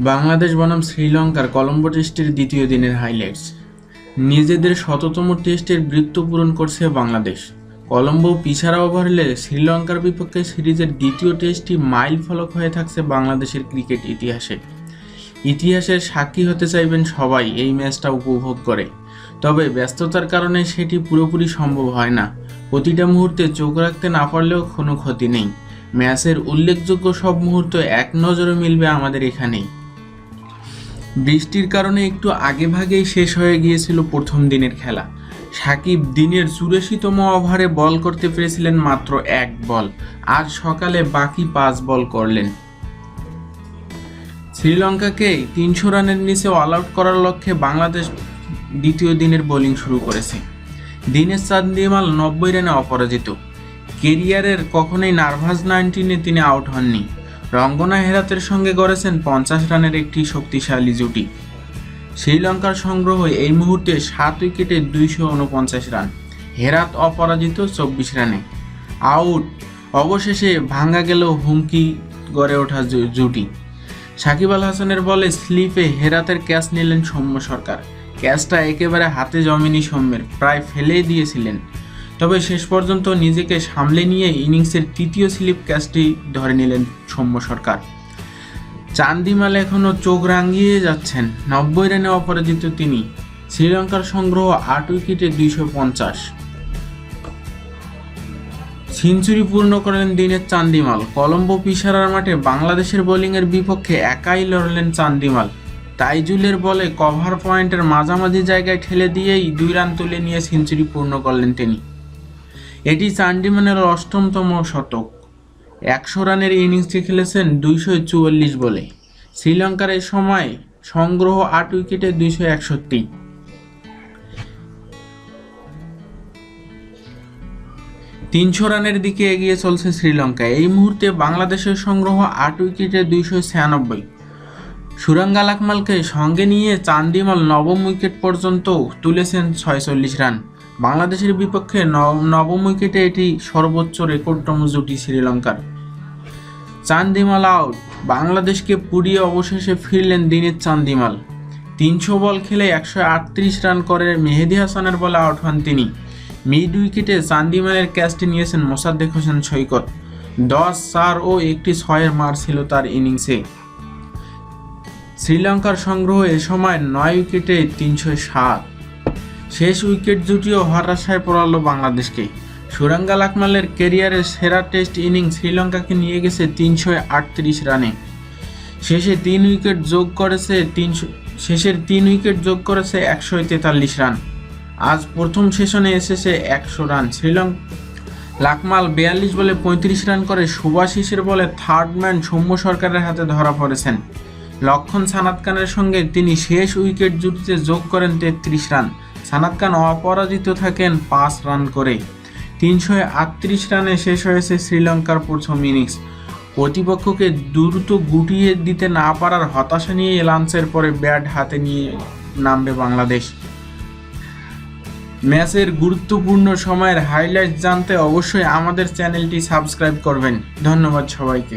বাংলাদেশ বনাম শ্রীলঙ্কার কলম্বো টেস্টের দ্বিতীয় দিনের হাইলাইটস। নিজেদের শততম টেস্টের বৃত্ত পূরণ করছে বাংলাদেশ। কলম্বো পিছাড়া ওভার হলে শ্রীলঙ্কার বিপক্ষে সিরিজের দ্বিতীয় টেস্টটি মাইল ফলক হয়ে থাকছে বাংলাদেশের ক্রিকেট ইতিহাসের সাক্ষী হতে চাইবেন সবাই এই ম্যাচটা উপভোগ করে। তবে ব্যস্ততার কারণে সেটি পুরোপুরি সম্ভব হয় না। প্রতিটা মুহূর্তে চোখ রাখতে না পারলেও কোনো ক্ষতি নেই। ম্যাচের উল্লেখযোগ্য সব মুহূর্ত এক নজরে মিলবে আমাদের এখানেই। বৃষ্টির কারণে একটু আগেভাগেই শেষ হয়ে গিয়েছিল প্রথম দিনের খেলা। সাকিব দিনের 84তম ওভারে বল করতে পেরেছিলেন মাত্র এক বল, আজ সকালে বাকি 5 বল করলেন। শ্রীলঙ্কাকে 300 রানের নিচে অল আউট করার লক্ষ্যে বাংলাদেশ দ্বিতীয় দিনের বোলিং শুরু করেছে। দিনেশ চান্দিমাল 90 রানে অপরাজিত। কেরিয়ারের কখনোই নার্ভাস 19-এ তিনি আউট হননি। রঙ্গনা হেরাতের সঙ্গে গড়েছেন 50 রানের একটি শক্তিশালী জুটি। শ্রীলঙ্কার সংগ্রহ এই মুহূর্তে 7 উইকেটে 249 রান। হেরাত অপরাজিত 24 রানে আউট। অবশেষে ভাঙা গেল হুমকি গড়ে ওঠা জুটি। সাকিব আল হাসানের বলে স্লিপে হেরাতের ক্যাচ নিলেন সৌম্য সরকার। ক্যাচটা একেবারে হাতে জমেনি সৌম্যের, প্রায় ফেলেই দিয়েছিলেন। তবে শেষ পর্যন্ত নিজেকে সামলে নিয়ে ইনিংসের তৃতীয় স্লিপ ক্যাচটি ধরে নিলেন সৌম্য সরকার। চান্দিমাল এখনও চোখ রাঙিয়ে যাচ্ছেন, 90 রানে অপরাজিত তিনি। শ্রীলঙ্কার সংগ্রহ 8 উইকেটে 250। সেঞ্চুরি পূর্ণ করলেন দিনেশ চান্দিমাল। কলম্বো পিছাড়ার মাঠে বাংলাদেশের বোলিংয়ের বিপক্ষে একাই লড়লেন চান্দিমাল। তাইজুলের বলে কভার পয়েন্টের মাঝামাঝি জায়গায় ঠেলে দিয়েই 2 রান তুলে নিয়ে সেঞ্চুরি পূর্ণ করলেন তিনি। এটি চান্দিমালের 8তম শতক। 100 রানের ইনিংসটি খেলেছেন 244 বলে। শ্রীলঙ্কার এই সময় সংগ্রহ 8 উইকেটে 261। 300 রানের দিকে এগিয়ে চলছে শ্রীলঙ্কা। এই মুহূর্তে বাংলাদেশের সংগ্রহ 8 উইকেটে 296। সুরাঙ্গা লাকমালকে সঙ্গে নিয়ে চান্দিমাল নবম উইকেট পর্যন্ত তুলেছেন 46 রান। বাংলাদেশের বিপক্ষে নবম উইকেটে এটি সর্বোচ্চ রেকর্ডতম জুটি শ্রীলঙ্কার। চান্দিমাল আউট। বাংলাদেশকে পুড়িয়ে অবশেষে ফিরলেন দিনেশ চান্দিমাল। 300 বল খেলে 138 রান করে মেহেদী হাসানের বলে আউট হন তিনি। মিড উইকেটে চান্দিমালের ক্যাচটি নিয়েছেন মোসাদ্দেক হোসেন সৈকত। 10, 4 ও একটি 6-এর মার ছিল তার ইনিংসে। শ্রীলঙ্কার সংগ্রহ এ সময় 9 উইকেটে 307। শেষ উইকেট জুটিও হতাশায় পড়ালো বাংলাদেশকে। সুরাঙ্গা লাকমালের ক্যারিয়ারের সেরা টেস্ট ইনিংস শ্রীলঙ্কাকে নিয়ে গেছে 338 রানে। শেষের 3 উইকেট যোগ করেছে 143 রান। আজ প্রথম সেশনে এসেছে 100 রান। লাকমাল 42 বলে 35 রান করে শুভাশিসের বলে থার্ড ম্যান সৌম্য সরকারের হাতে ধরা পড়েছেন। লক্ষণ সানাত খানের সঙ্গে তিনি শেষ উইকেট জুটিতে যোগ করেন 33 রান। সানাত খান অপরাজিত থাকেন 5 রান করে। 338 রানে শেষ হয়েছে শ্রীলঙ্কার প্রথম ইনিংস। প্রতিপক্ষকে দ্রুত গুটিয়ে দিতে না পারার হতাশা নিয়ে লাঞ্চের পরে ব্যাট হাতে নিয়ে নামবে বাংলাদেশ। ম্যাচের গুরুত্বপূর্ণ সময়ের হাইলাইটস জানতে অবশ্যই আমাদের চ্যানেলটি সাবস্ক্রাইব করবেন। ধন্যবাদ সবাইকে।